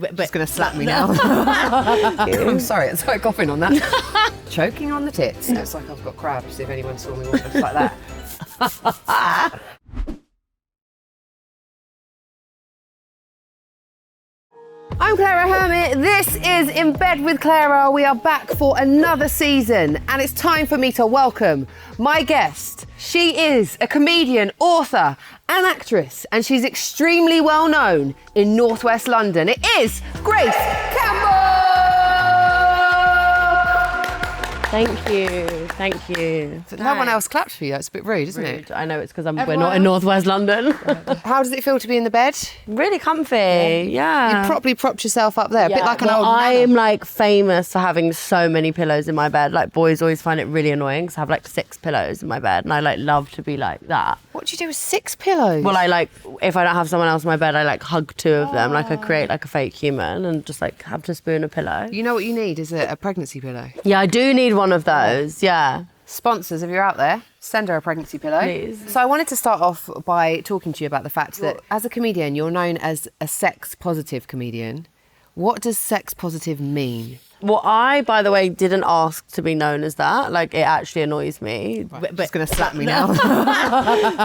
She's going to slap me now. I'm sorry, I started coughing on that. Choking on the tits. It's like I've got crabs, if anyone saw me walking like that. I'm Claira Hermit. This is In Bed with Claira. We are back for another season, and it's time for me to welcome my guest. She is a comedian, author, and actress, and she's extremely well known in northwest London. It is Grace Campbell! Thank you. No one else clapped for you. It's a bit rude, isn't it? I know, it's because we're not in northwest London. How does it feel to be in the bed? Really comfy, yeah. You properly propped yourself up there, a bit like an old I man. am like famous for having so many pillows in my bed. Like boys always find it really annoying because I have like 6 pillows in my bed, and I like love to be like that. What do you do with 6 pillows? Well, I like, if I don't have someone else in my bed, I like hug 2 of them. Like I create like a fake human and just like have to spoon a pillow. You know what you need is a pregnancy pillow. Yeah, I do need one of those, yeah. Sponsors, if you're out there, send her a pregnancy pillow. Please. So I wanted to start off by talking to you about the fact that as a comedian, you're known as a sex-positive comedian. What does sex-positive mean? Well, I, by the way, didn't ask to be known as that. Like, it actually annoys me. But she's going to slap me now.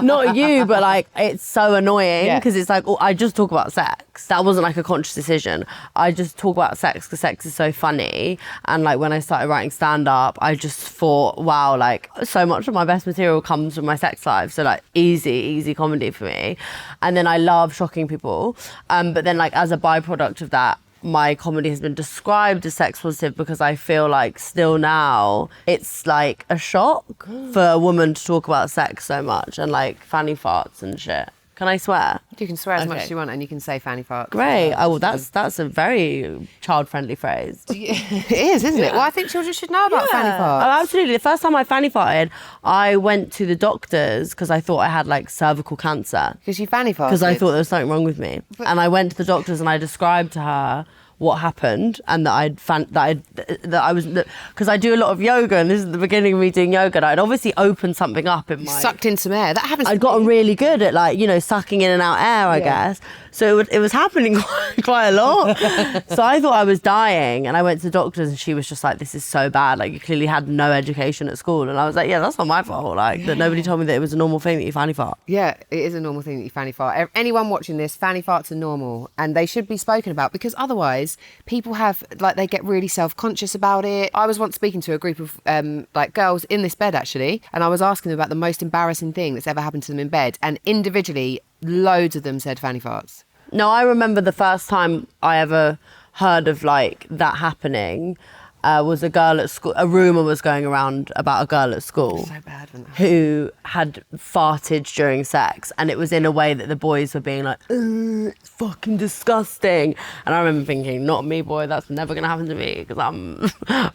Not you, but like, it's so annoying because it's like, oh, I just talk about sex. That wasn't like a conscious decision. I just talk about sex because sex is so funny. And like, when I started writing stand-up, I just thought, wow, like, so much of my best material comes from my sex life. So like, easy comedy for me. And then I love shocking people. But then like, as a byproduct of that, my comedy has been described as sex positive because I feel like still now it's like a shock for a woman to talk about sex so much and like fanny farts and shit. Can I swear? You can swear as much as you want, and you can say fanny farts. Great. Oh, well, that's a very child-friendly phrase. It is, isn't it? Well, I think children should know about fanny farts. Oh, absolutely. The first time I fanny farted, I went to the doctors because I thought I had like cervical cancer. Because you fanny farted? Because I thought there was something wrong with me. And I went to the doctors and I described to her what happened and that I was, because I do a lot of yoga, and this is the beginning of me doing yoga, and I'd obviously opened something up in my... Sucked in some air. That happens. I'd gotten really good at like, you know, sucking in and out air, I guess. So it was happening quite a lot. So I thought I was dying, and I went to the doctors and she was just like, this is so bad. Like, you clearly had no education at school. And I was like, yeah, that's not my fault. Like, that nobody told me that it was a normal thing that you fanny fart. Yeah, it is a normal thing that you fanny fart. Anyone watching this, fanny farts are normal, and they should be spoken about, because otherwise people have, like, they get really self-conscious about it. I was once speaking to a group of like girls in this bed actually, and I was asking them about the most embarrassing thing that's ever happened to them in bed, and individually loads of them said fanny farts. No, I remember the first time I ever heard of like that happening was a girl at school. A rumour was going around about a girl at school So bad, who had farted during sex, and it was in a way that the boys were being like, it's fucking disgusting. And I remember thinking, not me, boy, that's never going to happen to me because I'm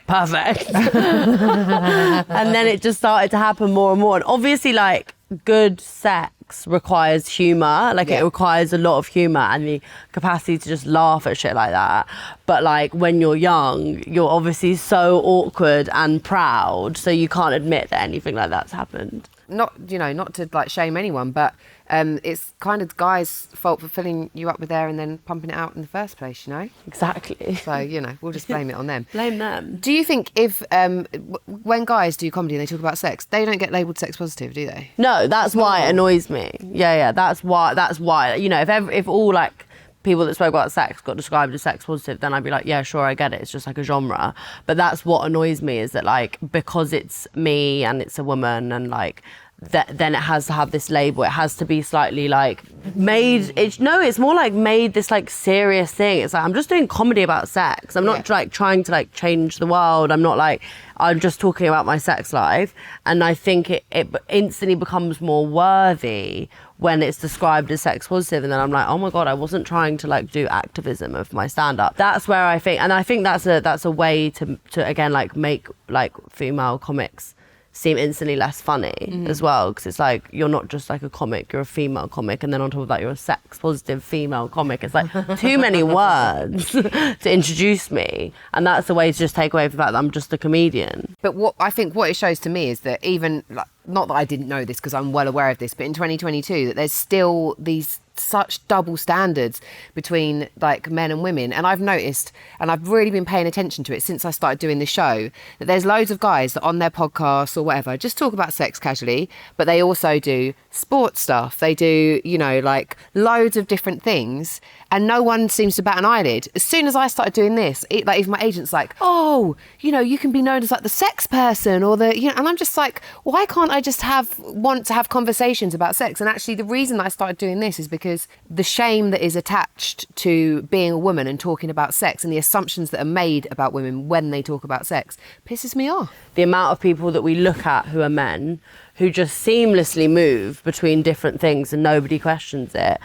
perfect. And then it just started to happen more and more. And obviously, like, good sex requires humour. Like, it requires a lot of humour and the capacity to just laugh at shit like that. But like, when you're young, you're obviously so awkward and proud, so you can't admit that anything like that's happened. Not, you know, not to like shame anyone, but it's kind of guys' fault for filling you up with air and then pumping it out in the first place, you know? Exactly. So, you know, we'll just blame it on them. Blame them. Do you think if, when guys do comedy and they talk about sex, they don't get labelled sex positive, do they? No, that's why it annoys me. Yeah, that's why, you know, if all like people that spoke about sex got described as sex positive, then I'd be like, yeah, sure, I get it. It's just like a genre. But that's what annoys me, is that like, because it's me and it's a woman and like, then it has to have this label. It has to be slightly like made. It's more like made this like serious thing. It's like, I'm just doing comedy about sex. I'm not like trying to like change the world. I'm just talking about my sex life. And I think it instantly becomes more worthy when it's described as sex positive. And then I'm like, oh my God, I wasn't trying to like do activism of my stand-up. That's where I think that's a way to again like make like female comics seem instantly less funny as well, because it's like, you're not just like a comic, you're a female comic, and then on top of that you're a sex positive female comic. It's like too many words to introduce me, and that's the way to just take away from the fact that I'm just a comedian. But what I think what it shows to me is that even like, not that I didn't know this because I'm well aware of this, but in 2022 that there's still these such double standards between like men and women. And I've noticed, and I've really been paying attention to it since I started doing this show, that there's loads of guys that on their podcasts or whatever just talk about sex casually, but they also do sports stuff. They do, you know, like loads of different things, and no one seems to bat an eyelid. As soon as I started doing this, like if my agent's like, oh, you know, you can be known as like the sex person or the, you know, and I'm just like, why can't I just want to have conversations about sex? And actually the reason I started doing this is because the shame that is attached to being a woman and talking about sex and the assumptions that are made about women when they talk about sex pisses me off. The amount of people that we look at who are men who just seamlessly move between different things and nobody questions it.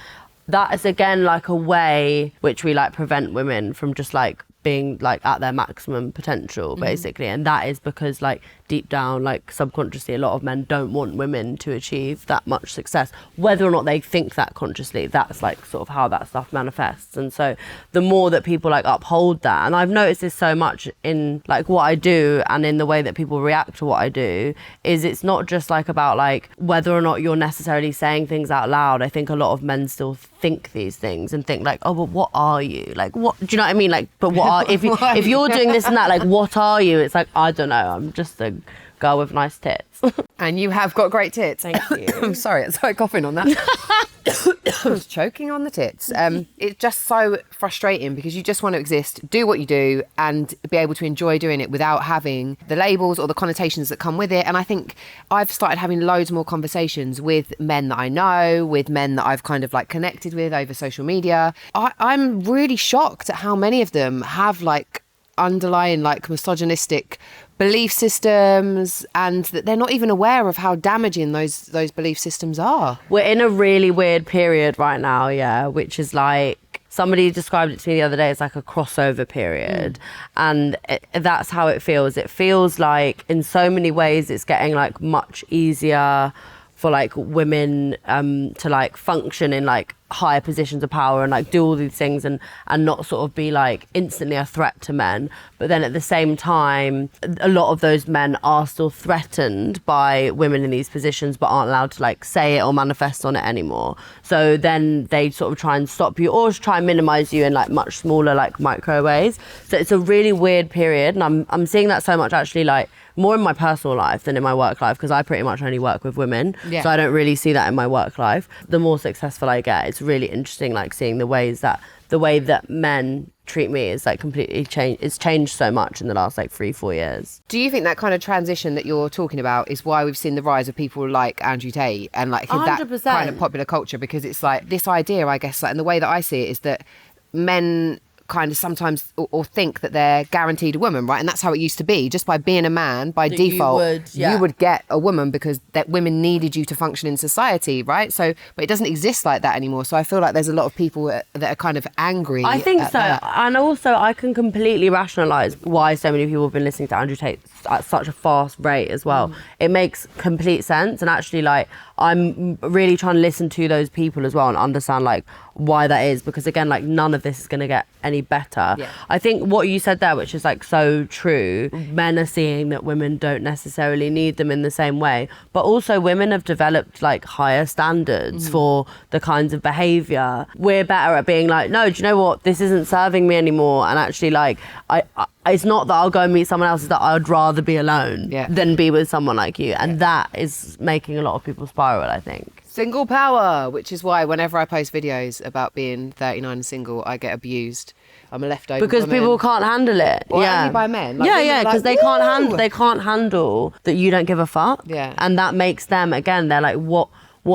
That is again like a way which we like prevent women from just like being like at their maximum potential basically. And that is because like deep down, like subconsciously, a lot of men don't want women to achieve that much success, whether or not they think that consciously. That's like sort of how that stuff manifests. And so the more that people like uphold that, and I've noticed this so much in like what I do and in the way that people react to what I do, is it's not just like about like whether or not you're necessarily saying things out loud. I think a lot of men still think these things and think like, oh, but what are you? Like, what, do you know what I mean? Like, but what are, if you're doing this and that, like, what are you? It's like, I don't know, I'm just a girl with nice tits. And you have got great tits. Thank you. I'm sorry, I started coughing on that. I was choking on the tits. It's just so frustrating because you just want to exist, do what you do, and be able to enjoy doing it without having the labels or the connotations that come with it. And I think I've started having loads more conversations with men that I know, with men that I've kind of like connected with over social media. I'm really shocked at how many of them have like underlying like misogynistic belief systems, and that they're not even aware of how damaging those belief systems are. We're in a really weird period right now, yeah, which is like, somebody described it to me the other day as like a crossover period. And that's how it feels. It feels like in so many ways it's getting like much easier for like women to like function in like higher positions of power and like do all these things and not sort of be like instantly a threat to men. But then at the same time, a lot of those men are still threatened by women in these positions but aren't allowed to like say it or manifest on it anymore. So then they sort of try and stop you or try and minimize you in like much smaller like micro ways. So it's a really weird period, and I'm seeing that so much actually, like more in my personal life than in my work life, because I pretty much only work with women. Yeah. So I don't really see that in my work life. The more successful I get, it's really interesting like seeing the way that men treat me is like completely changed. It's changed so much in the last like 3-4 years. Do you think that kind of transition that you're talking about is why we've seen the rise of people like Andrew Tate and like that 100%. kind of popular culture? Because it's like this idea, I guess, like, and the way that I see it is that men kind of sometimes or think that they're guaranteed a woman, right? And that's how it used to be. Just by being a man, by default, you would get a woman because that women needed you to function in society, right? So, but it doesn't exist like that anymore. So I feel like there's a lot of people that are kind of angry. I think so. that. And also I can completely rationalise why so many people have been listening to Andrew Tate at such a fast rate as well. It makes complete sense. And actually, like, I'm really trying to listen to those people as well and understand like why that is, because again, like none of this is going to get any better. Yeah. I think what you said there, which is like so true, men are seeing that women don't necessarily need them in the same way, but also women have developed like higher standards for the kinds of behaviour. We're better at being like, no, do you know what, this isn't serving me anymore, and actually like I it's not that I'll go and meet someone else, it's that I'd rather be alone than be with someone like you. And that is making a lot of people spiral, I think. Single power, which is why whenever I post videos about being 39 and single, I get abused. I'm a leftover because woman. People can't handle it. Or only by men. Like, yeah, because like, they can't handle that you don't give a fuck. Yeah. And that makes them, again, they're like, what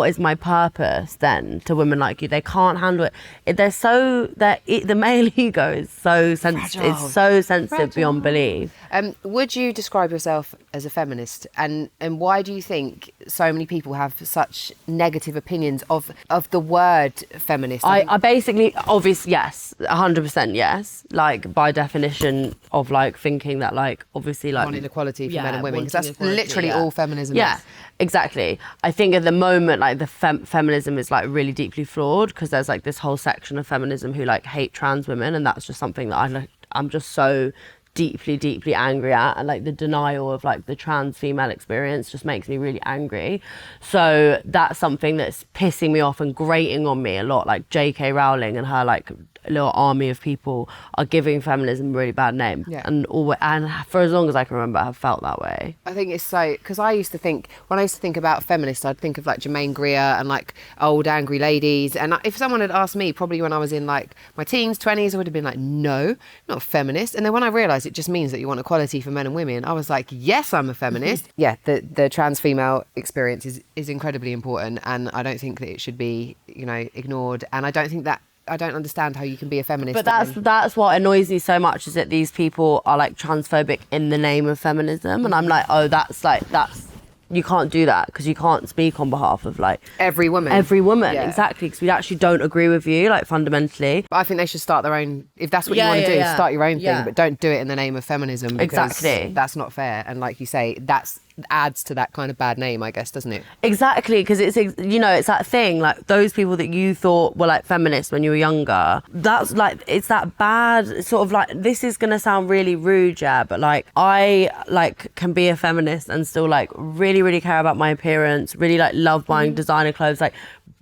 is my purpose then to women like you? They can't handle it. The male ego is so sensitive. It's so sensitive beyond belief. Would you describe yourself as a feminist? And why do you think so many people have such negative opinions of the word feminist? I basically, obviously, yes, 100% yes. Like, by definition of like thinking that like, obviously like... wanting equality for men and women, because that's equality, literally all feminism is. Exactly. I think at the moment, like the feminism is like really deeply flawed, because there's like this whole section of feminism who like hate trans women, and that's just something that I'm just so deeply, deeply angry at, and like the denial of like the trans female experience just makes me really angry. So that's something that's pissing me off and grating on me a lot. Like J.K. Rowling and her like little army of people are giving feminism a really bad name. Yeah. And for as long as I can remember, I've felt that way. I think it's so, because I used to think, when I used to think about feminists, I'd think of like Germaine Greer and like old angry ladies. And if someone had asked me, probably when I was in like my teens, 20s, I would have been like, no, not a feminist. And then when I realised it just means that you want equality for men and women, I was like, yes, I'm a feminist. Yeah, the trans female experience is incredibly important, and I don't think that it should be, you know, ignored. And I don't understand how you can be a feminist. But that's what annoys me so much, is that these people are like transphobic in the name of feminism, and I'm like, oh, that's you can't do that, because you can't speak on behalf of like every woman. Yeah. Exactly, because we actually don't agree with you like fundamentally. But I think they should start their own, if that's what you want to do, start your own thing, but don't do it in the name of feminism, because exactly, that's not fair. And like you say, that's adds to that kind of bad name, I guess, doesn't it? Exactly, because it's, you know, it's that thing, like those people that you thought were like feminists when you were younger, that's like, it's that bad sort of like, this is gonna sound really rude, yeah, but like I like can be a feminist and still like really, really care about my appearance, really like love buying designer clothes, like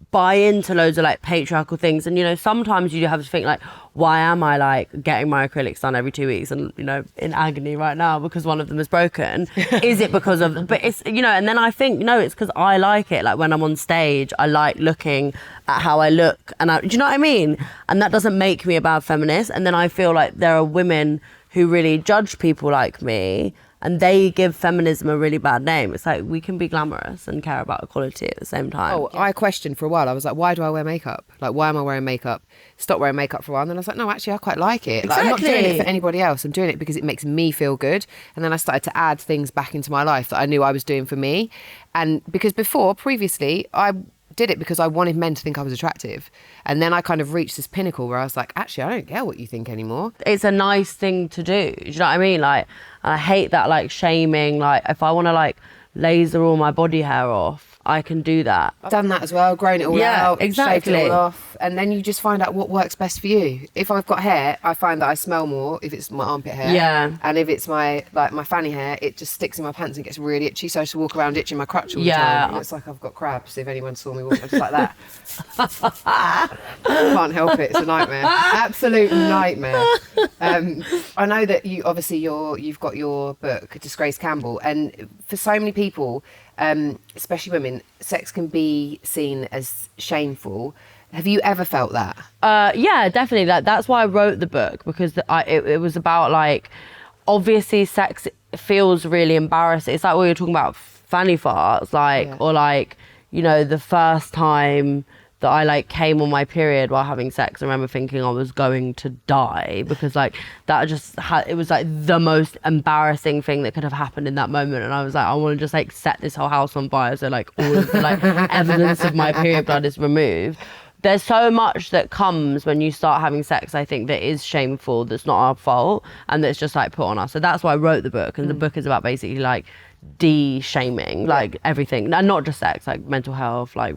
buy into loads of like patriarchal things. And you know, sometimes you have to think like, why am I like getting my acrylics done every 2 weeks and, you know, in agony right now because one of them is broken? Is it because of, but it's, you know, and then I think, no, it's because I like it. Like when I'm on stage, I like looking at how I look, and do you know what I mean? And that doesn't make me a bad feminist. And then I feel like there are women who really judge people like me, and they give feminism a really bad name. It's like, we can be glamorous and care about equality at the same time. Oh, I questioned for a while. I was like, why do I wear makeup? Like, why am I wearing makeup? Stop wearing makeup for a while. And then I was like, no, actually, I quite like it. Like, I'm not doing it for anybody else. I'm doing it because it makes me feel good. And then I started to add things back into my life that I knew I was doing for me. And because previously, I did it because I wanted men to think I was attractive. And then I kind of reached this pinnacle where I was like, actually, I don't care what you think anymore. It's a nice thing to do. Do you know what I mean? Like, and I hate that like shaming. Like, if I want to like laser all my body hair off, I can do that. I've done that as well, grown it all out, exactly. shaved it all off, and then you just find out what works best for you. If I've got hair, I find that I smell more if it's my armpit hair. Yeah. And if it's my fanny hair, it just sticks in my pants and gets really itchy, so I just walk around itching my crotch all the time. It looks like I've got crabs if anyone saw me walking just like that. Can't help it, it's a nightmare. Absolute nightmare. I know that you've got your book, Disgrace Campbell, and for so many people, especially women, sex can be seen as shameful. Have you ever felt that? Yeah, definitely. Like, that's why I wrote the book, because it was about like, obviously sex feels really embarrassing. It's like what you're talking about, fanny farts, like, or like, you know, the first time that I like came on my period while having sex, I remember thinking I was going to die, because like that just it was like the most embarrassing thing that could have happened in that moment. And I was like, I want to just like set this whole house on fire, so like all of the like evidence of my period blood is removed. There's so much that comes when you start having sex, I think, that is shameful, that's not our fault, and that's just like put on us. So that's why I wrote the book, and the book is about basically like de-shaming like everything, and not just sex, like mental health, like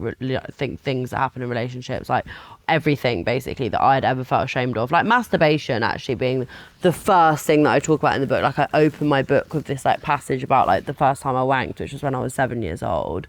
things that happen in relationships, like everything basically that I'd ever felt ashamed of, like masturbation actually being the first thing that I talk about in the book. Like I open my book with this like passage about like the first time I wanked, which was when I was 7 years old,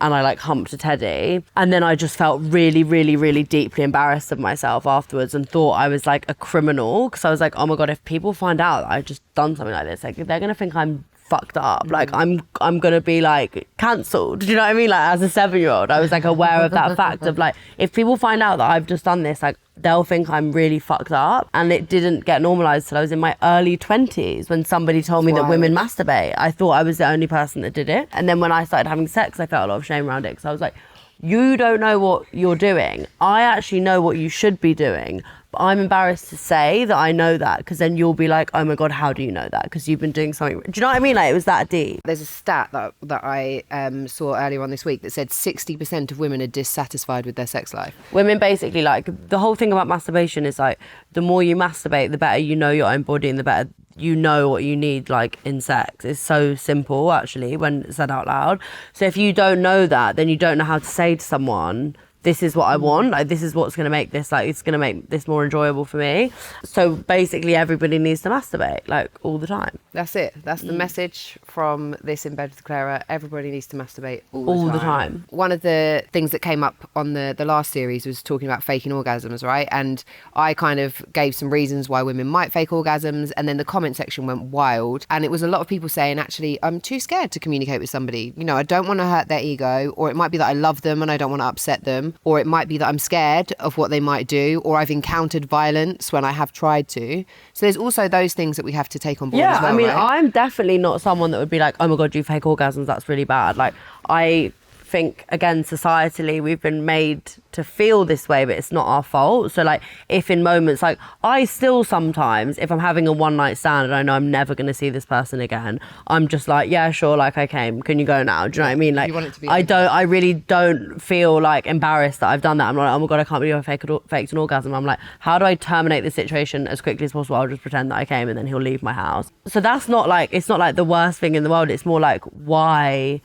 and I like humped a teddy, and then I just felt really, really, really deeply embarrassed of myself afterwards and thought I was like a criminal, because I was like, oh my god, if people find out that I've just done something like this, like they're gonna think I'm fucked up, like I'm gonna be like cancelled. Do you know what I mean? Like as a 7-year-old, I was like aware of that fact of like, if people find out that I've just done this, like they'll think I'm really fucked up. And it didn't get normalised till I was in my early 20s when somebody told me that women masturbate. I thought I was the only person that did it. And then when I started having sex, I felt a lot of shame around it, because I was like, you don't know what you're doing. I actually know what you should be doing. But I'm embarrassed to say that I know that, because then you'll be like, oh my God, how do you know that? Because you've been doing something. Do you know what I mean? Like, it was that deep. There's a stat that I saw earlier on this week that said 60% of women are dissatisfied with their sex life. Women basically, like, the whole thing about masturbation is like, the more you masturbate, the better you know your own body and the better you know what you need, like, in sex. It's so simple, actually, when said out loud. So if you don't know that, then you don't know how to say to someone this is what I want, like this is what's going to make this, like it's going to make this more enjoyable for me. So basically everybody needs to masturbate like all the time. That's it. That's the message from this In Bed with Claira. Everybody needs to masturbate all the time. One of the things that came up on the last series was talking about faking orgasms, right? And I kind of gave some reasons why women might fake orgasms, and then the comment section went wild, and it was a lot of people saying, actually, I'm too scared to communicate with somebody. You know, I don't want to hurt their ego, or it might be that I love them and I don't want to upset them, or it might be that I'm scared of what they might do, or I've encountered violence when I have tried to. So there's also those things that we have to take on board as well, I mean, right? I'm definitely not someone that would be like, oh my God, you fake orgasms, that's really bad. Like, I think, again, societally, we've been made to feel this way, but it's not our fault. So, like, if in moments, like, I still sometimes, if I'm having a one night stand and I know I'm never going to see this person again, I'm just like, yeah, sure, like, I came, can you go now? Do you know what I mean? Like, You want it to be I really don't feel like embarrassed that I've done that. I'm like, oh my God, I can't believe I faked an orgasm. I'm like, how do I terminate this situation as quickly as possible? I'll just pretend that I came and then he'll leave my house. So that's not like, it's not like the worst thing in the world. It's more like, why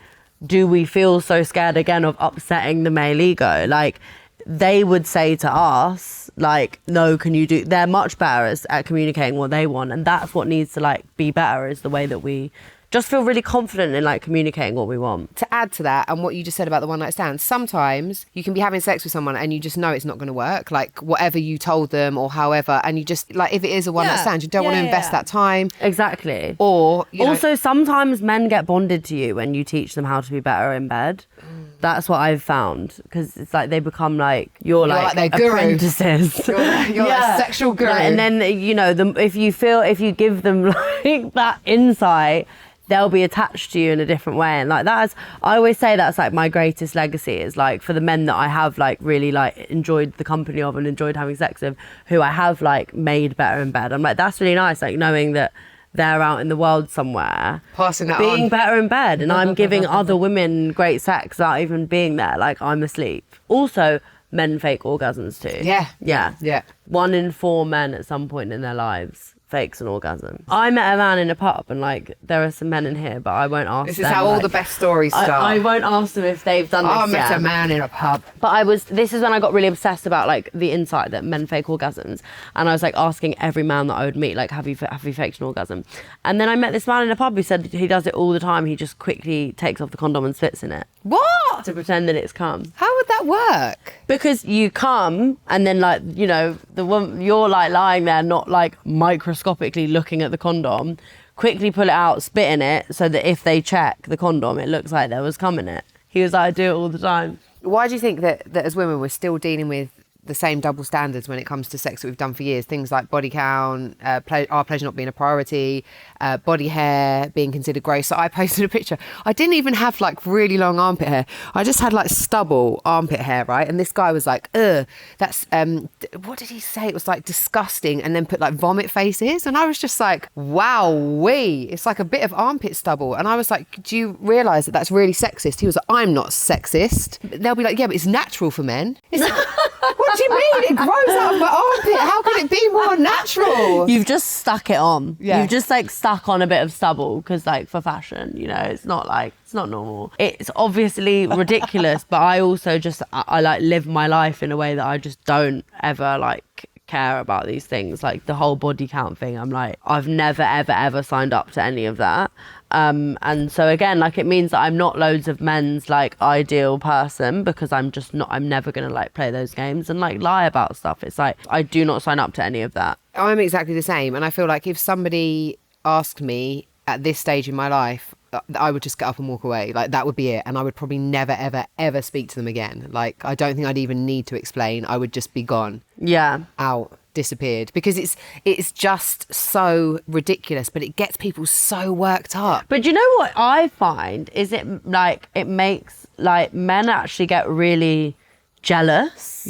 do we feel so scared again of upsetting the male ego? Like, they would say to us, like, no, can you do, they're much better at communicating what they want, and that's what needs to like be better, is the way that we just feel really confident in like communicating what we want. To add to that, and what you just said about the one night stand, sometimes you can be having sex with someone and you just know it's not going to work, like whatever you told them or however, and you just, like, if it is a one night stand, you don't want to invest that time. Exactly. Or, you know, also, sometimes men get bonded to you when you teach them how to be better in bed. That's what I've found, because it's like they become like you're like their guru. Apprentices. You're a sexual guru. Like, and then, you know, if you give them like that insight, they'll be attached to you in a different way. And like I always say that's like my greatest legacy, is like for the men that I have like really like enjoyed the company of and enjoyed having sex with, who I have like made better in bed. I'm like, that's really nice, like knowing that they're out in the world somewhere passing that being on, better in bed, and I'm giving other women great sex without even being there, like I'm asleep. Also, men fake orgasms too. Yeah. 1 in 4 men at some point in their lives fakes an orgasm. I met a man in a pub, and like there are some men in here, but I won't ask This them. is how all the best stories start. I won't ask them if they've done this I met yet. a man in a pub. But this is when I got really obsessed about like the insight that men fake orgasms, and I was like asking every man that I would meet, like, have you faked an orgasm? And then I met this man in a pub who said he does it all the time. He just quickly takes off the condom and spits in it What? to pretend that it's cum. How would that work? Because you come, and then like, you know, you're like lying there, not like microscopically looking at the condom, quickly pull it out, spit in it, so that if they check the condom, it looks like there was cum in it. He was like, I do it all the time. Why do you think that as women we're still dealing with the same double standards when it comes to sex that we've done for years? Things like body count, our pleasure not being a priority, body hair being considered gross. So I posted a picture. I didn't even have like really long armpit hair. I just had like stubble armpit hair, right? And this guy was like, ugh, that's, what did he say? It was like disgusting, and then put like vomit faces. And I was just like, wow-wee, it's like a bit of armpit stubble. And I was like, do you realise that that's really sexist? He was like, I'm not sexist. They'll be like, yeah, but it's natural for men. It's like, what do you mean? It grows out of my armpit. How can it be more natural? You've just stuck it on. Yeah. You've just like stuck on a bit of stubble because like for fashion, you know, it's not normal. It's obviously ridiculous, but I also just, I like live my life in a way that I just don't ever like care about these things, like the whole body count thing. I'm like, I've never ever signed up to any of that, and so again, like, it means that I'm not loads of men's like ideal person, because I'm never gonna like play those games and like lie about stuff. It's like, I do not sign up to any of that. I'm exactly the same, and I feel like if somebody asked me at this stage in my life, I would just get up and walk away. Like, that would be it, and I would probably never ever speak to them again. Like, I don't think I'd even need to explain. I would just be gone. Yeah. Out, disappeared, because it's just so ridiculous, but it gets people so worked up. But you know what I find is it makes like men actually get really jealous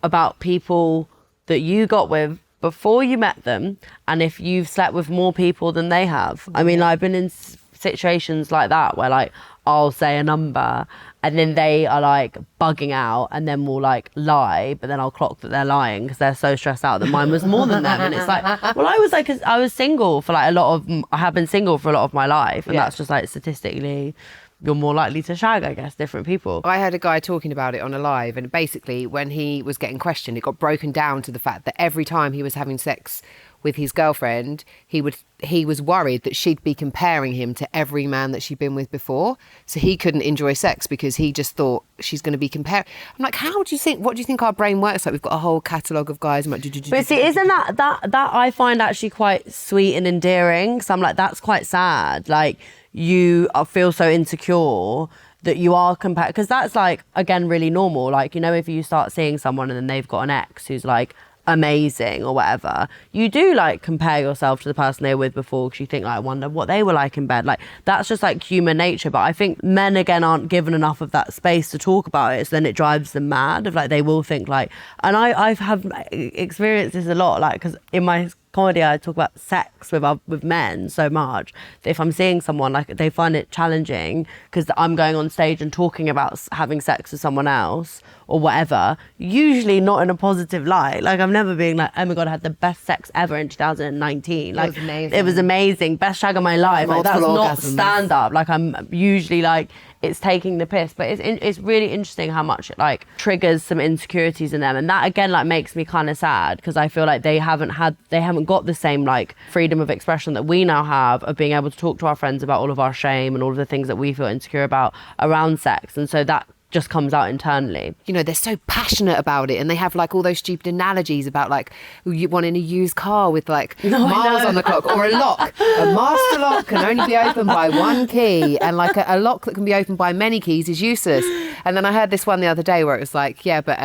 about people that you got with before you met them, and if you've slept with more people than they have. I mean, I've been in situations like that where like I'll say a number and then they are like bugging out, and then we'll like lie, but then I'll clock that they're lying because they're so stressed out that mine was more than them. And it's like, well, I was single for like I have been single for a lot of my life, and that's just like statistically you're more likely to shag, I guess, different people. I heard a guy talking about it on a live, and basically when he was getting questioned, it got broken down to the fact that every time he was having sex with his girlfriend, he was worried that she'd be comparing him to every man that she'd been with before. So he couldn't enjoy sex because he just thought she's going to be compared. I'm like, what do you think our brain works like? We've got a whole catalogue of guys. But see, isn't that I find actually quite sweet and endearing? So I'm like, that's quite sad. Like, you feel so insecure that you are compared, because that's like, again, really normal. Like, you know, if you start seeing someone and then they've got an ex who's like amazing or whatever, you do like compare yourself to the person they were with before, because you think like, I wonder what they were like in bed. Like, that's just like human nature. But I think men again aren't given enough of that space to talk about it, so then it drives them mad of like, they will think like, and I've experienced this a lot, like, because in my comedy I talk about sex with men so much that if I'm seeing someone, like, they find it challenging because I'm going on stage and talking about having sex with someone else or whatever, usually not in a positive light. Like, I've never been like, oh my god, I had the best sex ever in 2019. Like, it was amazing, best shag of my life. Like, that's not stand up. Like, I'm usually like, it's taking the piss. But it's really interesting how much it like triggers some insecurities in them, and that again like makes me kind of sad, because I feel like they haven't got the same like freedom of expression that we now have, of being able to talk to our friends about all of our shame and all of the things that we feel insecure about around sex. And so that just comes out internally. You know, they're so passionate about it, and they have like all those stupid analogies about like you wanting a used car with like miles on the clock, or a lock. A master lock can only be opened by one key, and like a lock that can be opened by many keys is useless. And then I heard this one the other day where it was like, yeah, but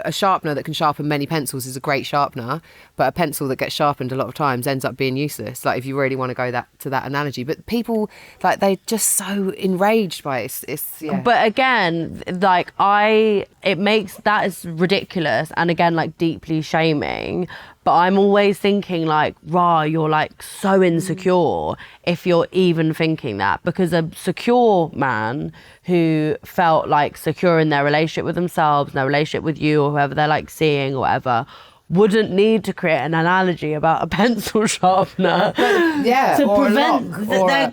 a sharpener that can sharpen many pencils is a great sharpener, but a pencil that gets sharpened a lot of times ends up being useless. Like, if you really want to go to that analogy, but people like, they're just so enraged by it. It's yeah. But again, like, it makes that is ridiculous, and again like deeply shaming. But I'm always thinking like, rah, you're like so insecure if you're even thinking that, because a secure man who felt like secure in their relationship with themselves, their relationship with you or whoever they're like seeing or whatever, wouldn't need to create an analogy about a pencil sharpener to prevent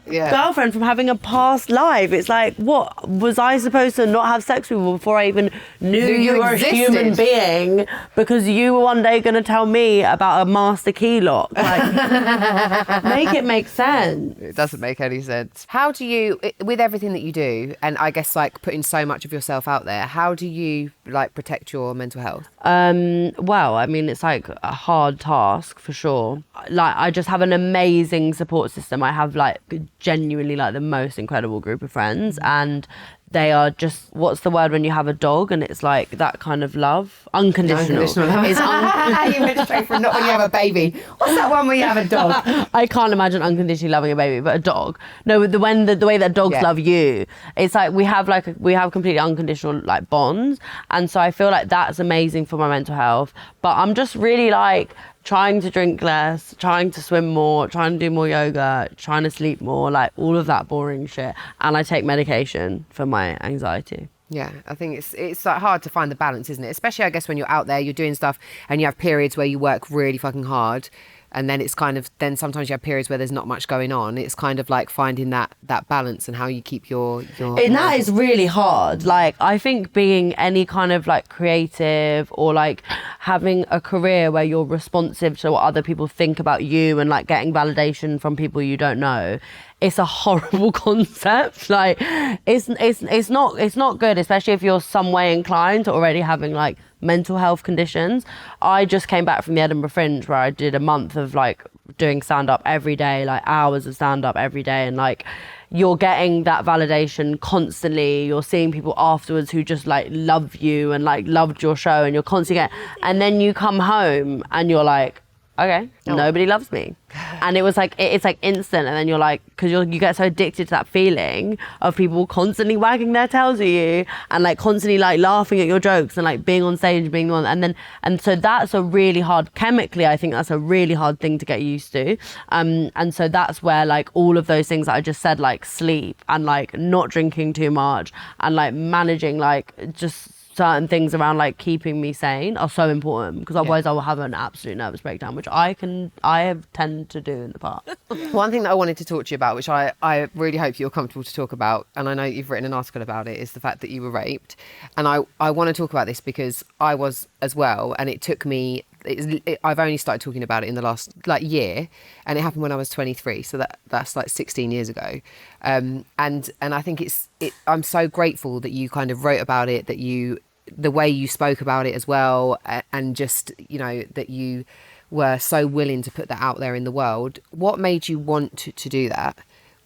their girlfriend from having a past life. It's like, what, was I supposed to not have sex with you before I even knew you were a human being, because you were one day going to tell me about a master key lock? Like, make it make sense. It doesn't make any sense. How do you, with everything that you do, and I guess like putting so much of yourself out there, how do you like protect your mental health? Well, I mean, it's like a hard task for sure. Like, I just have an amazing support system. I have like genuinely like the most incredible group of friends, and they are just, what's the word when you have a dog and it's like that kind of love? Unconditional. Love. You went straight from not when you have a baby. What's that one where you have a dog? I can't imagine unconditionally loving a baby, but a dog. No, the way that dogs love you, it's like we have completely unconditional like bonds, and so I feel like that's amazing for my mental health. But I'm just really like trying to drink less, trying to swim more, trying to do more yoga, trying to sleep more, like all of that boring shit. And I take medication for my anxiety. Yeah, I think it's like hard to find the balance, isn't it? Especially, I guess, when you're out there, you're doing stuff and you have periods where you work really fucking hard, and then it's kind of, then sometimes you have periods where there's not much going on. It's kind of like finding that balance and how you keep your and that is really hard. Like, I think being any kind of like creative, or like having a career where you're responsive to what other people think about you and like getting validation from people you don't know, it's a horrible concept. Like, it's not good, especially if you're some way inclined to already having like mental health conditions. I just came back from the Edinburgh Fringe, where I did a month of like doing stand-up every day, like hours of stand-up every day, and like you're getting that validation constantly. You're seeing people afterwards who just like love you and like loved your show, and you're constantly and then you come home and you're like, okay, nobody loves me. And it was like, it's like instant. And then you're like, because you get so addicted to that feeling of people constantly wagging their tails at you and like constantly like laughing at your jokes and like being on stage, being the one. And so that's a really hard, chemically, I think that's a really hard thing to get used to. And so that's where like all of those things that I just said, like sleep and like not drinking too much and like managing like just certain things around like keeping me sane are so important, because otherwise I will have an absolute nervous breakdown, which I have tended to do in the past. One thing that I wanted to talk to you about, which I really hope you're comfortable to talk about, and I know you've written an article about it, is the fact that you were raped. And I want to talk about this because I was as well, and it took me, I've only started talking about it in the last like year, and it happened when I was 23, so that's like 16 years ago. And I think I'm so grateful that you kind of wrote about it, that the way you spoke about it as well, and just, you know, that you were so willing to put that out there in the world. What made you want to do that?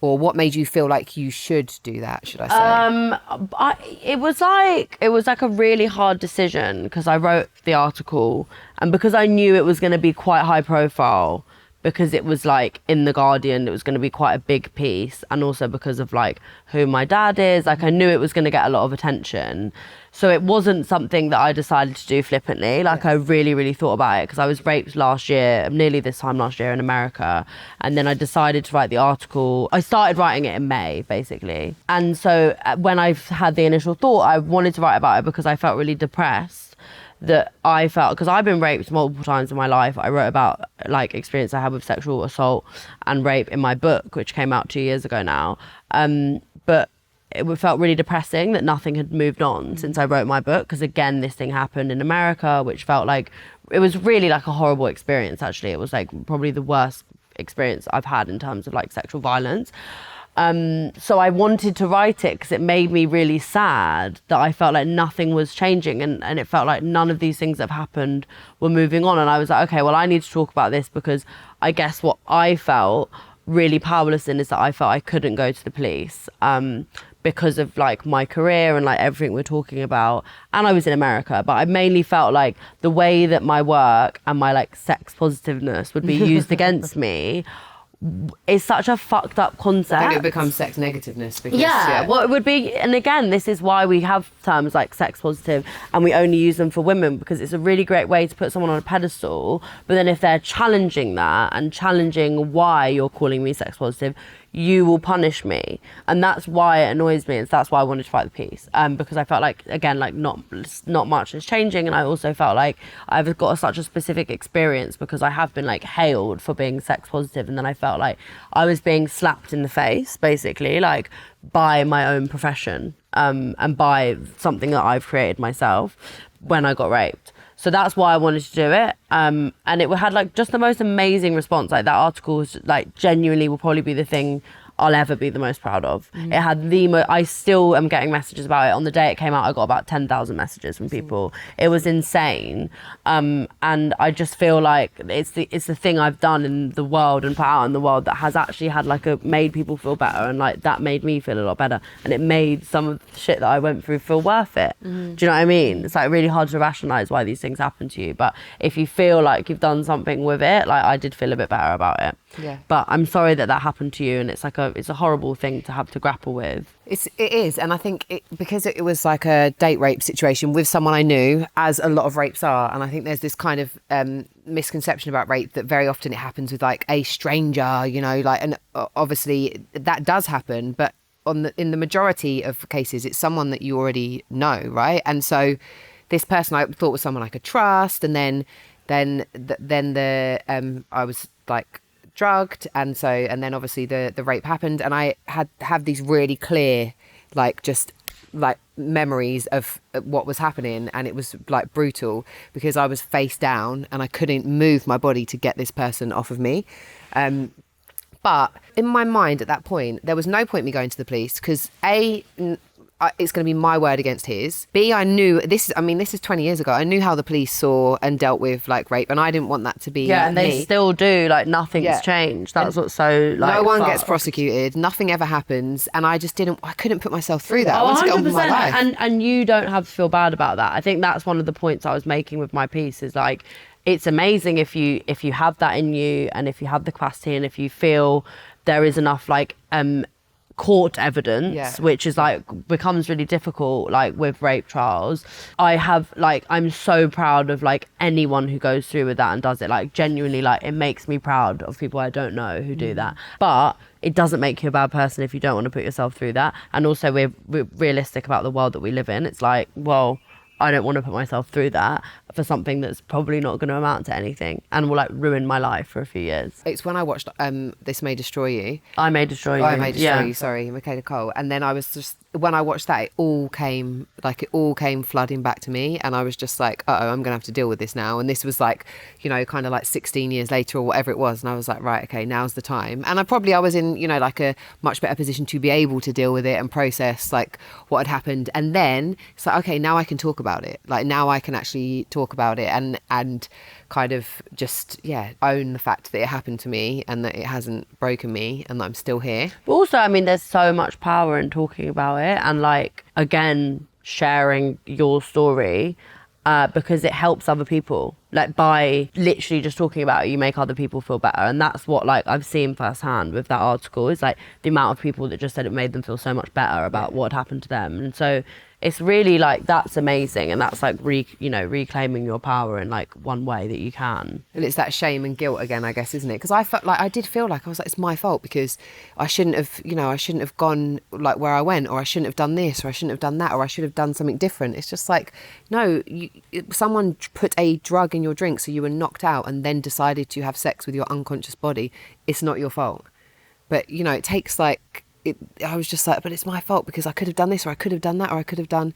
Or what made you feel like you should do that, should I say? It was like a really hard decision, because I wrote the article, and because I knew it was going to be quite high profile, because it was like in The Guardian, it was going to be quite a big piece, and also because of like who my dad is, like I knew it was going to get a lot of attention. So it wasn't something that I decided to do flippantly. Like, I really, really thought about it, because I was raped last year, nearly this time last year in America. And then I decided to write the article. I started writing it in May, basically. And so when I've had the initial thought, I wanted to write about it because I felt really depressed. That I felt, because I've been raped multiple times in my life. I wrote about like experience I had with sexual assault and rape in my book, which came out 2 years ago now. But it felt really depressing that nothing had moved on since I wrote my book, because again, this thing happened in America, which felt like, it was really like a horrible experience, actually. It was like probably the worst experience I've had in terms of like sexual violence. So I wanted to write it because it made me really sad that I felt like nothing was changing, and it felt like none of these things that have happened were moving on. And I was like, okay, well, I need to talk about this, because I guess what I felt really powerless in is that I felt I couldn't go to the police because of like my career and like everything we're talking about. And I was in America, but I mainly felt like the way that my work and my like sex positiveness would be used against me is such a fucked up concept. I think it becomes sex negativeness. Because, well, it would be, and again, this is why we have terms like sex positive, and we only use them for women, because it's a really great way to put someone on a pedestal. But then if they're challenging that and challenging why you're calling me sex positive, you will punish me. And that's why it annoys me, and that's why I wanted to write the piece, because I felt like, again, like not much is changing. And I also felt like I've got such a specific experience, because I have been like hailed for being sex positive, and then I felt like I was being slapped in the face, basically, like by my own profession, and by something that I've created myself when I got raped. So that's why I wanted to do it. And it had like just the most amazing response. Like, that article was like genuinely will probably be the thing I'll ever be the most proud of. It had I still am getting messages about it. On the day it came out, I got about 10,000 messages from people. It was insane. And I just feel like it's the thing I've done in the world and put out in the world that has actually had like made people feel better, and like that made me feel a lot better, and it made some of the shit that I went through feel worth it. Do you know what I mean? It's like really hard to rationalize why these things happen to you, but if you feel like you've done something with it, like I did feel a bit better about it. Yeah. But I'm sorry that happened to you, and it's like it's a horrible thing to have to grapple with. It is, and I think because it was like a date rape situation with someone I knew, as a lot of rapes are, and I think there's this kind of misconception about rape that very often it happens with like a stranger, you know, like, and obviously that does happen, but in the majority of cases it's someone that you already know, right? And so this person I thought was someone I could trust, and then I was like drugged, and then obviously the rape happened, and I had these really clear like just like memories of what was happening, and it was like brutal because I was face down and I couldn't move my body to get this person off of me. But in my mind at that point, there was no point me going to the police, because it's going to be my word against his. B, I knew this is 20 years ago. I knew how the police saw and dealt with like rape, and I didn't want that to be and they me. still do. Like, nothing's changed. That's what's so like. No one gets prosecuted. Nothing ever happens, and I just didn't. I couldn't put myself through that. I wanted to get on with my life. And you don't have to feel bad about that. I think that's one of the points I was making with my piece. Is like, it's amazing if you have that in you, and if you have the capacity, and if you feel there is enough like court evidence, which is like becomes really difficult like with rape trials. I'm so proud of like anyone who goes through with that and does it. Like, genuinely, like it makes me proud of people I don't know who do that. But it doesn't make you a bad person if you don't want to put yourself through that. And also we're realistic about the world that we live in. It's like, well, I don't want to put myself through that for something that's probably not going to amount to anything and will like ruin my life for a few years. It's when I watched This May Destroy You. I May Destroy You. I May Destroy You, sorry, Michaela Cole. And then I was just, when I watched that, it all came flooding back to me. And I was just like, uh-oh, I'm going to have to deal with this now. And this was like, you know, kind of like 16 years later or whatever it was. And I was like, right, okay, now's the time. And I was in, you know, like a much better position to be able to deal with it and process like what had happened. And then it's like, okay, now I can talk about it. Like now I can actually talk about it and kind of just, own the fact that it happened to me and that it hasn't broken me and that I'm still here. But also, I mean, there's so much power in talking about it and like, again, sharing your story because it helps other people. Like by literally just talking about it, you make other people feel better. And that's what like I've seen firsthand with that article is like the amount of people that just said it made them feel so much better about what had happened to them. And so it's really like, that's amazing. And that's like, reclaiming your power in like one way that you can. And it's that shame and guilt again, I guess, isn't it? Because I did feel like I was like, it's my fault because I shouldn't have gone like where I went, or I shouldn't have done this, or I shouldn't have done that, or I should have done something different. It's just like, no, someone put a drug in your drink so you were knocked out and then decided to have sex with your unconscious body. It's not your fault. But, you know, it takes like, I was just like, but it's my fault because I could have done this, or I could have done that, or I could have done.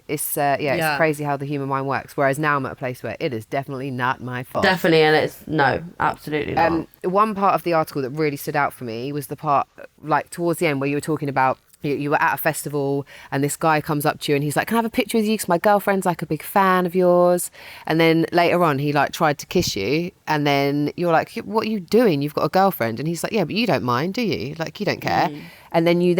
It's it's crazy how the human mind works. Whereas now I'm at a place where it is definitely not my fault. Definitely, and it's no, absolutely not. One part of the article that really stood out for me was the part like towards the end where you were talking about you were at a festival and this guy comes up to you and he's like, can I have a picture with you because my girlfriend's like a big fan of yours. And then later on he like tried to kiss you and then you're like, what are you doing? You've got a girlfriend. And he's like, yeah, but you don't mind, do you? Like you don't care. And then you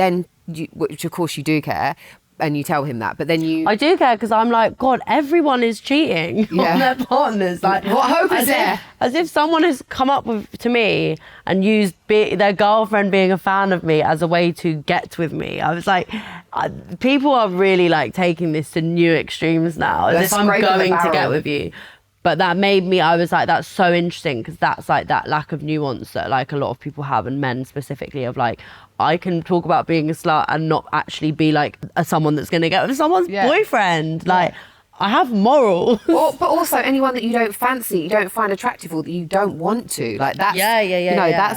which of course you do care, and you tell him that, but then I do care because I'm like, God, everyone is cheating on their partners. Like, what hope is there? As if someone has come up to me and used their girlfriend being a fan of me as a way to get with me. I was like, people are really like taking this to new extremes now, as if I'm going to get with you. But that made me, I was like, that's so interesting because that's like that lack of nuance that like a lot of people have, and men specifically, of like, I can talk about being a slut and not actually be like someone that's going to get with someone's boyfriend. Like, I have morals. But also anyone that you don't fancy, you don't find attractive, or that you don't want to. Like that's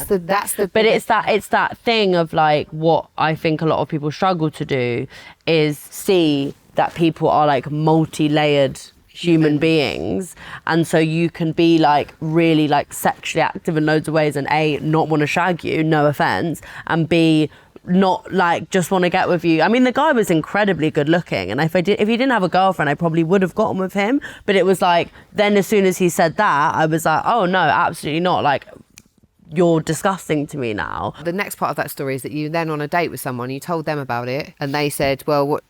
that's the. But it's that thing of like what I think a lot of people struggle to do is see that people are like multi-layered human beings, and so you can be like really like sexually active in loads of ways and A, not want to shag you, no offense, and B, not like just want to get with you. I mean, the guy was incredibly good looking, and if he didn't have a girlfriend, I probably would have gotten with him. But it was like, then as soon as he said that, I was like, oh no, absolutely not. Like, you're disgusting to me now. The next part of that story is that you then on a date with someone, you told them about it and they said, well, what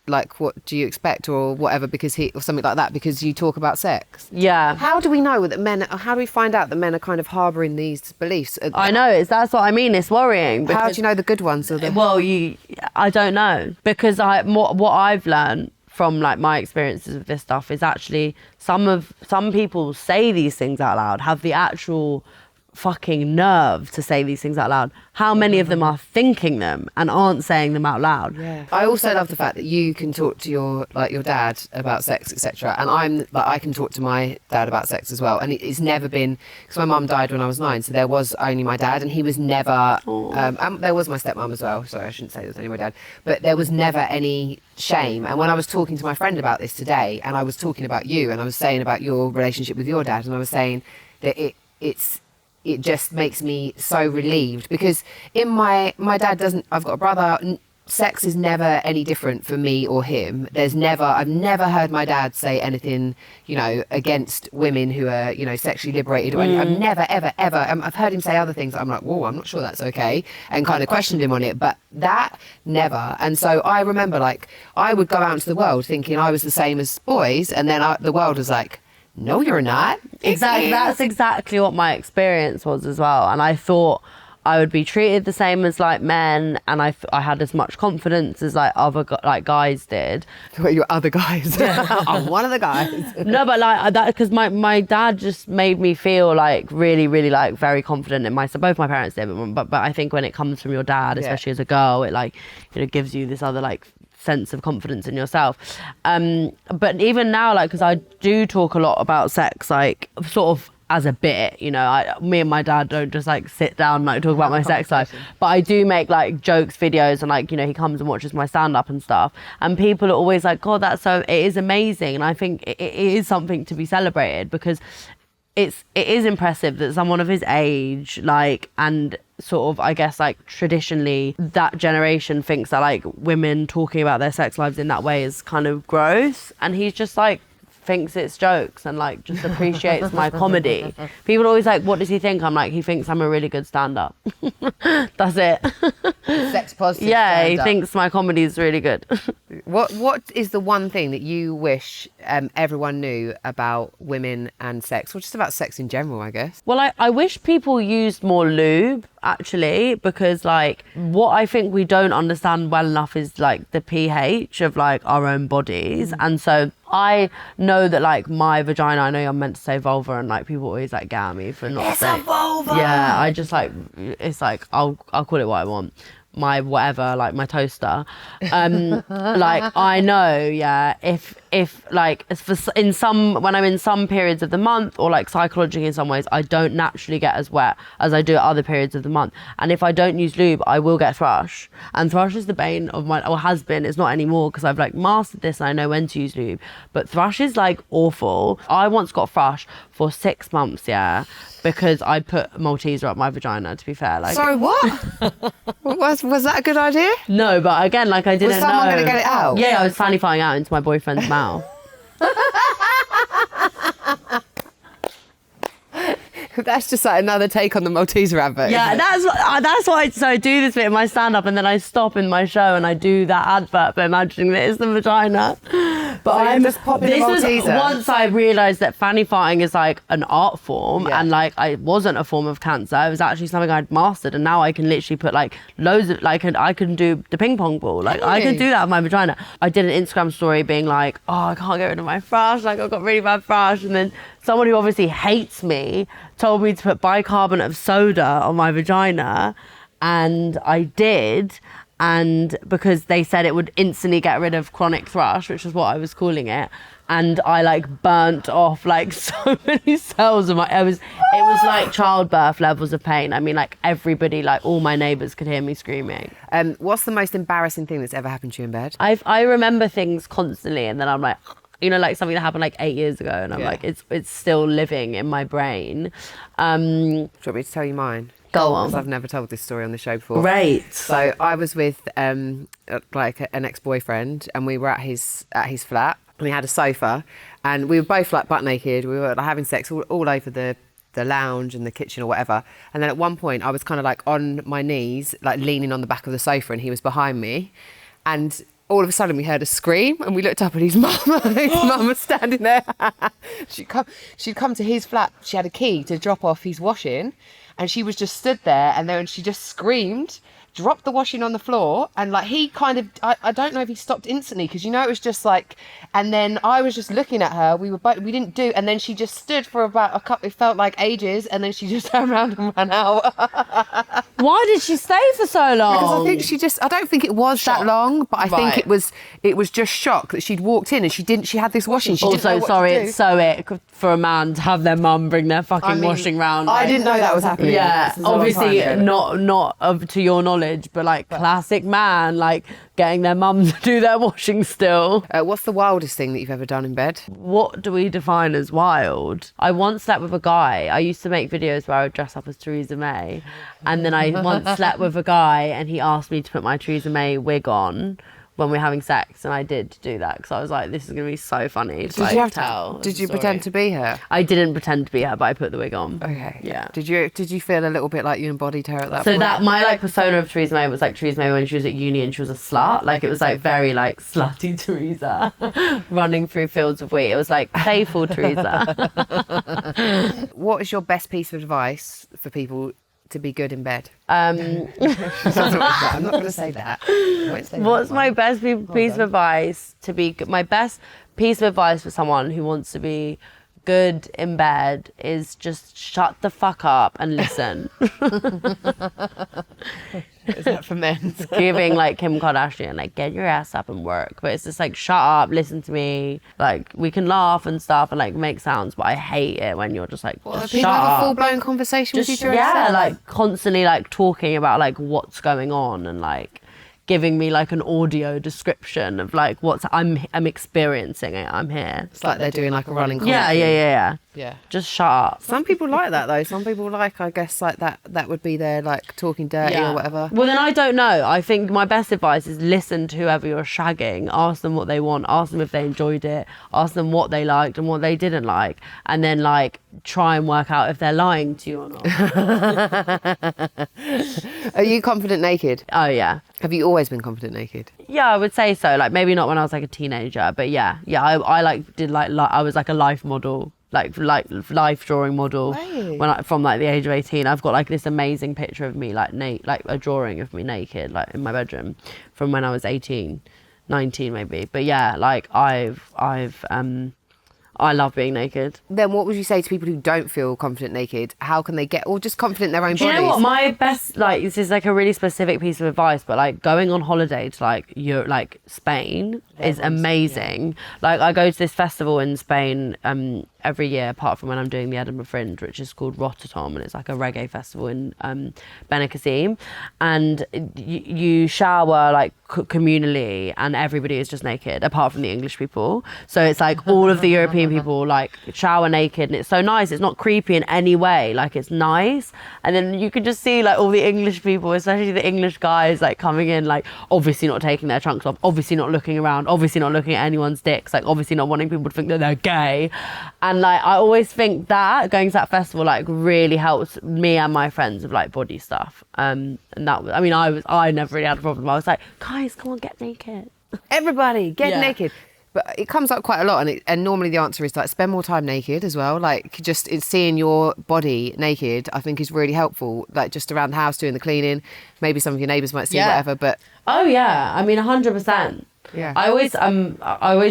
do you expect or whatever, because or something like that, because you talk about sex. Yeah. How do we know that how do we find out that men are kind of harbouring these beliefs? I know, that's what I mean, it's worrying. How do you know the good ones? I don't know, because what I've learned from like my experiences with this stuff is actually some people say these things out loud, have the actual fucking nerve to say these things out loud. How many of them are thinking them and aren't saying them out loud? Yeah. I also love the fact that you can talk to your dad about sex, etc. And I can talk to my dad about sex as well. And it's never been, because my mum died when I was 9, so there was only my dad, and he was never. There was my stepmom as well. Sorry, I shouldn't say there was only my dad, but there was never any shame. And when I was talking to my friend about this today, and I was talking about you, and I was saying about your relationship with your dad, and I was saying that it just makes me so relieved, because in my dad doesn't, I've got a brother, sex is never any different for me or him. I've never heard my dad say anything, against women who are, sexually liberated or anything. I've never, ever, ever, I've heard him say other things that I'm like, whoa, I'm not sure that's okay, and kind of questioned him on it, but that never. And so I remember, like, I would go out into the world thinking I was the same as boys, and then the world was like, no, you're not. Exactly. That's exactly what my experience was as well. And I thought I would be treated the same as like men, and I had as much confidence as like other guys did. Well, you're other guys. I'm one of the guys. No, but like that, because my dad just made me feel like really, really like very confident in myself. Both my parents did, but I think when it comes from your dad, especially as a girl, it like gives you this other like sense of confidence in yourself. But even now, like, because I do talk a lot about sex, like sort of as a bit, you know, me and my dad don't just like sit down and like talk about my sex life, but I do make like jokes videos, and like, you know, he comes and watches my stand-up and stuff, and people are always like, God, that's so, it is amazing. And I think it is something to be celebrated, because it is impressive that someone of his age, like, and sort of, I guess, like, traditionally that generation thinks that like women talking about their sex lives in that way is kind of gross, and he's just like thinks it's jokes and like just appreciates my comedy. People are always like, what does he think? I'm like, he thinks I'm a really good stand-up. That's it. Sex positive. Yeah, he thinks my comedy is really good. What is the one thing that you wish everyone knew about women and sex, or just about sex in general, I guess? Well, I wish people used more lube, actually, because like what I think we don't understand well enough is like the pH of like our own bodies. And so I know that like my vagina, I know I'm meant to say vulva, and like people always like get at me for not saying. It's a vulva. Yeah, I just like, it's like I'll call it what I want. My whatever, like my toaster. Like I know, yeah, if like in some, when I'm in some periods of the month, or like psychologically in some ways, I don't naturally get as wet as I do at other periods of the month. And if I don't use lube, I will get thrush. And thrush is the bane of my, or has been, it's not anymore because I've like mastered this and I know when to use lube. But thrush is like awful. I once got thrush for 6 months, yeah, because I put Malteser up my vagina, to be fair. Like, Sorry, what? was that a good idea? no, but again, like I didn't know. Was someone going to get it out? Yeah, I was fanny farting out into my boyfriend's mouth. That's just like another take on the Malteser advert. Yeah, that's why. So I do this bit in my stand-up, and then I stop in my show and I do that advert, but imagining that it's the vagina. But So I'm just popping this the was Malteser. once I realised that fanny farting is like an art form, Yeah. and like it wasn't a form of cancer. It was actually something I'd mastered, and now I can literally put like loads of like, I can do the ping pong ball. Like I can do that with my vagina. I did an Instagram story being like, oh, I can't get rid of my thrush. Like I've got really bad thrush, and then someone who obviously hates me told me to put bicarbonate of soda on my vagina, and I did. And because they said it would instantly get rid of chronic thrush, which is what I was calling it, and I like burnt off like so many cells of my, it was like childbirth levels of pain. I mean, like everybody, like all my neighbours could hear me screaming. What's the most embarrassing thing that's ever happened to you in bed? I remember things constantly, and then I'm like, you know, like something that happened like 8 years ago, and I'm Yeah. like, it's still living in my brain. Do you want me to tell you mine? Go on. Because I've never told this story on the show before. Great. So I was with like an ex-boyfriend, and we were at his flat, and he had a sofa, and we were both like butt naked. We were like, having sex all over the lounge and the kitchen or whatever. And then at one point I was kind of like on my knees, like leaning on the back of the sofa, and he was behind me, and all of a sudden we heard a scream, and we looked up, and his mum was standing there. She'd come to his flat. She had a key to drop off his washing, and she was just stood there, and then she just screamed, dropped the washing on the floor, and like he kind of, I don't know if he stopped instantly, because you know it was just like, and then I was just looking at her, we didn't do, and then she just stood for about a couple, it felt like ages, and then she just turned around and ran out. Why did she stay for so long? Because I think I don't think it was that long, but I think it was just shock that she'd walked in and she had this washing. She didn't know Also, what sorry, to do. it's so ick for a man to have their mum bring their fucking washing round. I didn't know that was happening. Yeah, This is a long obviously time ago. not of to your knowledge, but like classic man, like getting their mum to do their washing still. What's the wildest thing that you've ever done in bed? What do we define as wild? I once slept with a guy. I used to make videos where I would dress up as Theresa May, and then I once slept with a guy, and he asked me to put my Theresa May wig on when we were having sex, and I did do that because I was like, this is going to be so funny to like, tell. Did you pretend to be her? I didn't pretend to be her, but I put the wig on. Okay. Yeah. Did you feel a little bit like you embodied her at that So point? that my like persona of Theresa May was like Theresa May when she was at uni and she was a slut. Like it was like very like slutty Theresa running through fields of wheat. It was like playful Theresa. What is your best piece of advice for people to be good in bed? Um, I'm not going to say that. I won't say What's that my one. best piece of advice to be my best piece of advice for someone who wants to be good in bed is just shut the fuck up and listen. Is that for men? Giving like Kim Kardashian, like get your ass up and work. But it's just like shut up, listen to me. Like we can laugh and stuff and like make sounds, but I hate it when you're just like just People shut have a up. full-blown conversation with you during Yeah, sex. like constantly like talking about like what's going on and like giving me like an audio description of like what I'm experiencing it. I'm here. It's like they're doing like a running Yeah. Yeah. Just shut up. Some people like that though. Some people like, I guess, like that would be their like talking dirty or whatever. Well, then I don't know. I think my best advice is listen to whoever you're shagging. Ask them what they want. Ask them if they enjoyed it. Ask them what they liked and what they didn't like. And then like try and work out if they're lying to you or not. Are you confident naked? Oh, yeah. Have you always been confident naked? Yeah, I would say so. Like maybe not when I was like a teenager, but yeah. I like did like I was like a life model. Like life drawing model Right. from like the age of 18. I've got like this amazing picture of me like a drawing of me naked like in my bedroom from when I was 18, 19 maybe. But yeah, like I love being naked. Then what would you say to people who don't feel confident naked? How can they get, or just confident in their own Do you bodies? know what? My best, like, this is like a really specific piece of advice, but like going on holiday to like Spain is amazing. Like I go to this festival in Spain every year, apart from when I'm doing the Edinburgh Fringe, which is called Rotterdam, and it's like a reggae festival in Benicassim, and you shower like communally, and everybody is just naked apart from the English people. So it's like all of the European people like shower naked, and it's so nice. It's not creepy in any way. Like it's nice, and then you can just see like all the English people, especially the English guys, like coming in, like obviously not taking their trunks off, obviously not looking around, obviously not looking at anyone's dicks, like obviously not wanting people to think that they're gay. And like I always think that going to that festival like really helps me and my friends with like body stuff. And that was, I mean, I never really had a problem. I was like, guys, come on, get naked. Everybody get Yeah. naked. But it comes up quite a lot, and normally the answer is like spend more time naked as well. Like just seeing your body naked, I think is really helpful. Like just around the house doing the cleaning, maybe some of your neighbours might see whatever. But Oh yeah, I mean 100%. Yeah. I always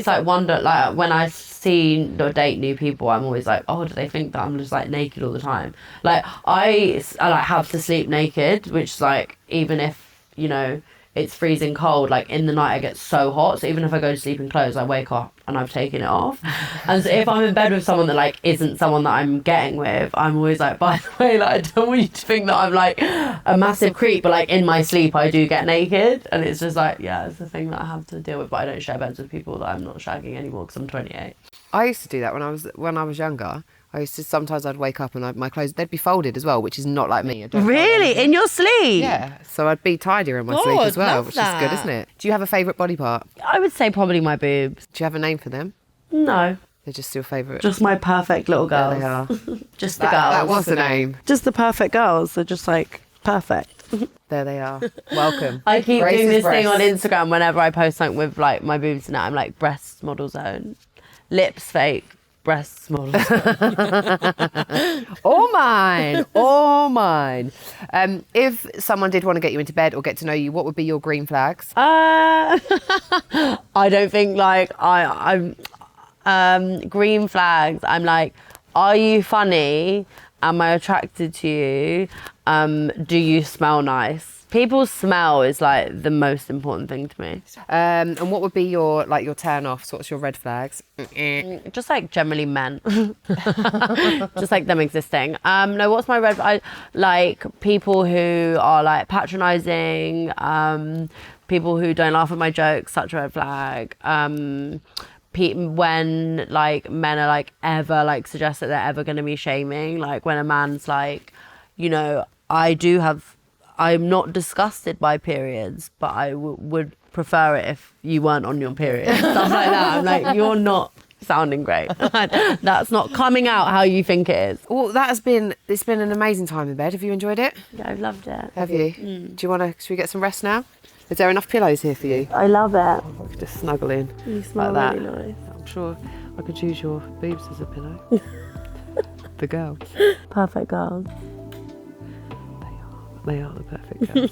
like wonder, like when I see or date new people, I'm always like, oh, do they think that I'm just like naked all the time? Like I like have to sleep naked, which like even if you know it's freezing cold, like in the night I get so hot, so even if I go to sleep in clothes, I wake up and I've taken it off. And so if I'm in bed with someone that like isn't someone that I'm getting with, I'm always like, by the way, like I don't want you to think that I'm like a massive creep, but like in my sleep I do get naked, and it's just like, yeah, it's a thing that I have to deal with. But I don't share beds with people that I'm not shagging anymore because I'm 28. I used to do that when I was younger. Sometimes I'd wake up and my clothes, they'd be folded as well, which is not like me. I don't fold Really? anything. In your sleep? Yeah, so I'd be tidier in my sleep God, as well, love which is good, that. isn't it? Do you have a favourite body part? I would say probably my boobs. Do you have a name for them? No. They're just your favourite. Just my perfect little There girls. they are. Just the That girls. was the name. Just the perfect girls. They're just like perfect. There they are. Welcome. I keep Grace's doing this thing on breasts. Instagram whenever I post something with like my boobs in it. I'm like breasts model zone, lips fake, breasts model zone. All mine. All mine. If someone did want to get you into bed or get to know you, what would be your green flags? I don't think like I'm green flags. I'm like, are you funny? Am I attracted to you? Do you smell nice? People's smell is like the most important thing to me. And what would be your turn offs? What's your red flags? Just like generally men. Just like them existing. No, what's my red? I like people who are like patronizing, people who don't laugh at my jokes, such a red flag. When like men are like ever like suggest that they're ever going to be shaming, like when a man's like, you know, I'm not disgusted by periods, but I would prefer it if you weren't on your period. Stuff like that. I'm like, you're not sounding great. That's not coming out how you think it is. Well, it's been an amazing time in bed. Have you enjoyed it? Yeah, I've loved it. Have you? Should we get some rest now? Is there enough pillows here for you? I love it. I could just snuggle in. You smell like that. really nice. I'm sure I could use your boobs as a pillow. The girls. Perfect girls. They are the perfect girls.